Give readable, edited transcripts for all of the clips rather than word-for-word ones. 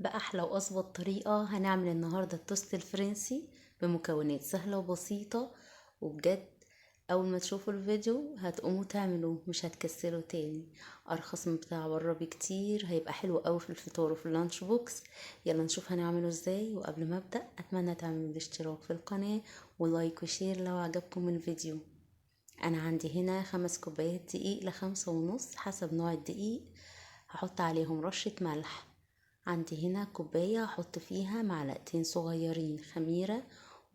بأحلى وأظبط طريقة هنعمل النهاردة التوست الفرنسي بمكونات سهلة وبسيطة. وبجد أول ما تشوفوا الفيديو هتقوموا تعملوه، مش هتكسلوا تاني. أرخص من بتاع بره بكتير، هيبقى حلو قوي في الفطار وفي اللانش بوكس. يلا نشوف هنعمله ازاي. وقبل ما أبدأ أتمنى تعملوا الاشتراك في القناة ولايك وشير لو عجبكم الفيديو. أنا عندي هنا 5 كوبايات دقيق ل5.5 حسب نوع الدقيق. هحط عليهم رشة ملح. عندي هنا كوباية هحط فيها معلقتين صغيرين خميرة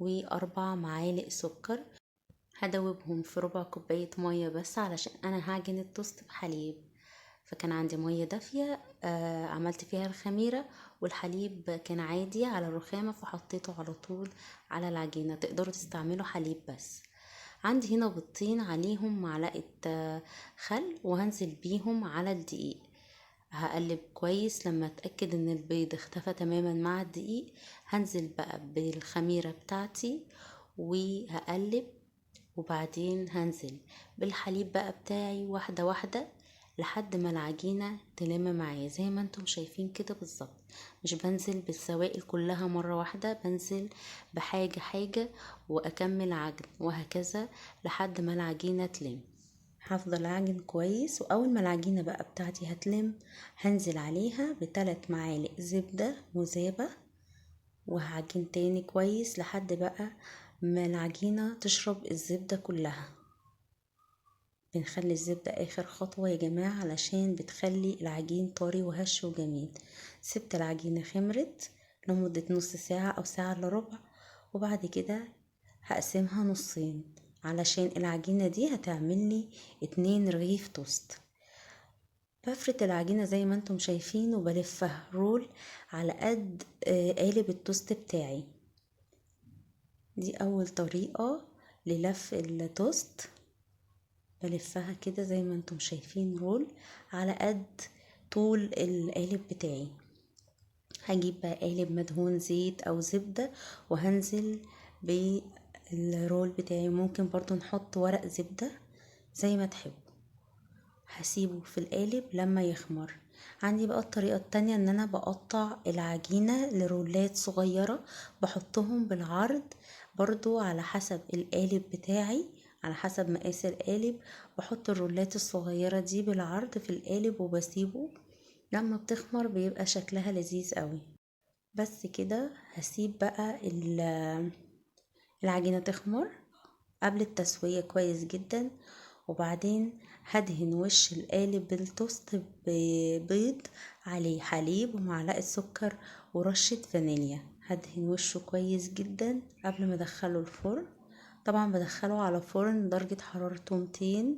و4 معالق سكر. هدوبهم في ربع كوباية مية بس علشان انا هعجن التوست بحليب. فكان عندي مية دافية، عملت فيها الخميرة، والحليب كان عادي على الرخامة فحطيته على طول على العجينة. تقدروا تستعملوا حليب بس. عندي هنا بيضتين عليهم معلقة خل، وهنزل بيهم على الدقيق. هقلب كويس لما اتأكد ان البيض اختفى تماما مع الدقيق. هنزل بقى بالخميرة بتاعتي وهقلب، وبعدين هنزل بالحليب بقى بتاعي واحدة واحدة لحد ما العجينة تلم معايا زي ما انتم شايفين كده بالظبط. مش بنزل بالسوائل كلها مرة واحدة، بنزل بحاجة حاجة واكمل عجن وهكذا لحد ما العجينة تلم. هفضل اعجن كويس، واول ما العجينة بقى بتاعتي هتلم هنزل عليها ب3 معالق زبدة مذابة، وهعجن تاني كويس لحد بقى ما العجينة تشرب الزبدة كلها. بنخلي الزبدة اخر خطوة يا جماعة علشان بتخلي العجين طري وهش وجميل. سبت العجينة خمرت لمدة نص ساعة او ساعة الا ربع، وبعد كده هقسمها نصين علشان العجينة دي هتعمل لي 2 رغيف توست. بفرد العجينة زي ما انتم شايفين وبلفها رول على قد قالب التوست بتاعي. دي اول طريقة للف التوست. بلفها كده زي ما انتم شايفين رول على قد طول القالب بتاعي. هجيب بقى قالب مدهون زيت او زبدة وهنزل بالرول بتاعي. ممكن برضو نحط ورق زبدة زي ما تحبوا. هسيبه في القالب لما يخمر. عندي بقى الطريقة التانية ان انا بقطع العجينة لرولات صغيرة، بحطهم بالعرض برضو على حسب القالب بتاعي، على حسب مقاس القالب. بحط الرولات الصغيرة دي بالعرض في القالب وبسيبه لما بتخمر بيبقى شكلها لذيذ قوي. بس كده هسيب بقى العجينة تخمر قبل التسوية كويس جدا، وبعدين هدهن وش القالب بالتوست ببيض عليه حليب ومعلقة سكر ورشة فانيليا. هدهن وشه كويس جدا قبل ما ادخله الفرن. طبعا بدخله على فرن درجة حرارته 200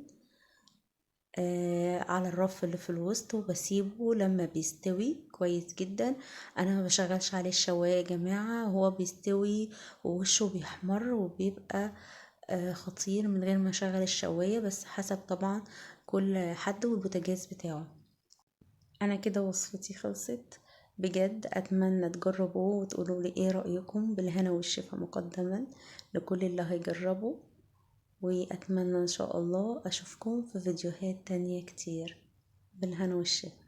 على الرف اللي في الوسط، وبسيبه لما بيستوي كويس جدا. انا ما بشغلش عليه الشواية يا جماعة، هو بيستوي ووشه بيحمر وبيبقى خطير من غير ما اشغل الشواية، بس حسب طبعا كل حد والبوتاجاز بتاعه. انا كده وصفتي خلصت. بجد اتمنى تجربوه وتقولوا لي ايه رأيكم. بالهنا والشفا مقدما لكل اللي هيجربوا، واتمنى ان شاء الله اشوفكم في فيديوهات تانية كتير. بالهنا والشفا.